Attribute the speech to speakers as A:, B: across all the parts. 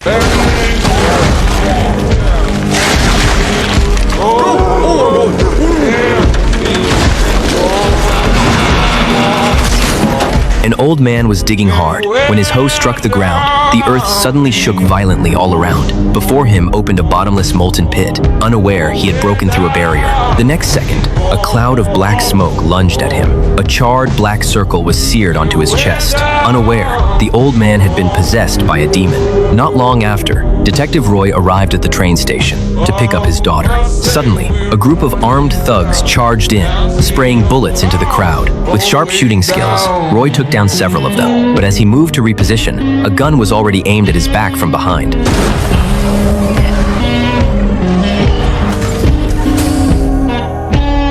A: An old man was digging hard. When his hoe struck the ground, the earth suddenly shook violently all around. Before him opened a bottomless molten pit. Unaware, he had broken through a barrier. The next second, a cloud of black smoke lunged at him. A charred black circle was seared onto his chest. Unaware, the old man had been possessed by a demon. Not long after, Detective Roy arrived at the train station to pick up his daughter. Suddenly, a group of armed thugs charged in, spraying bullets into the crowd. With sharp shooting skills, Roy took down several of them, but as he moved to reposition, a gun was already aimed at his back from behind.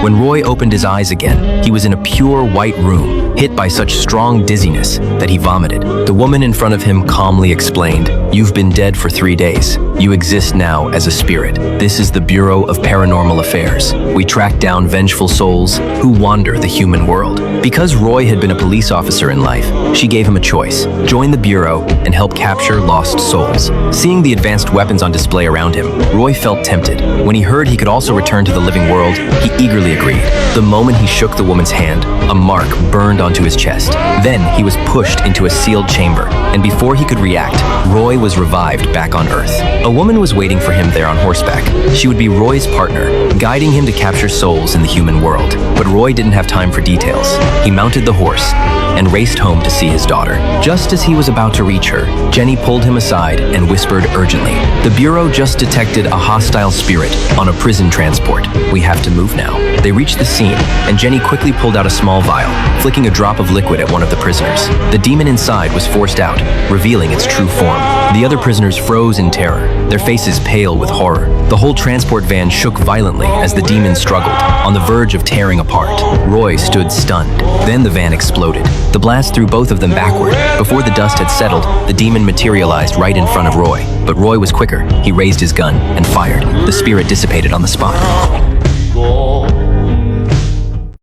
A: When Roy opened his eyes again, he was in a pure white room, hit by such strong dizziness that he vomited. The woman in front of him calmly explained, "You've been dead for 3 days. You exist now as a spirit. This is the Bureau of Paranormal Affairs. We track down vengeful souls who wander the human world." Because Roy had been a police officer in life, she gave him a choice: join the Bureau and help capture lost souls. Seeing the advanced weapons on display around him, Roy felt tempted. When he heard he could also return to the living world, he eagerly agreed. The moment he shook the woman's hand, a mark burned onto his chest. Then he was pushed into a sealed chamber, and before he could react, Roy was revived back on Earth. A woman was waiting for him there on horseback. She would be Roy's partner, guiding him to capture souls in the human world. But Roy didn't have time for details. He mounted the horse and raced home to see his daughter. Just as he was about to reach her, Jenny pulled him aside and whispered urgently, "The Bureau just detected a hostile spirit on a prison transport. We have to move now." They reached the scene, and Jenny quickly pulled out a small vial, flicking a drop of liquid at one of the prisoners. The demon inside was forced out, revealing its true form. The other prisoners froze in terror, their faces pale with horror. The whole transport van shook violently as the demon struggled, on the verge of tearing apart. Roy stood stunned. Then the van exploded. The blast threw both of them backward. Before the dust had settled, the demon materialized right in front of Roy. But Roy was quicker. He raised his gun and fired. The spirit dissipated on the spot.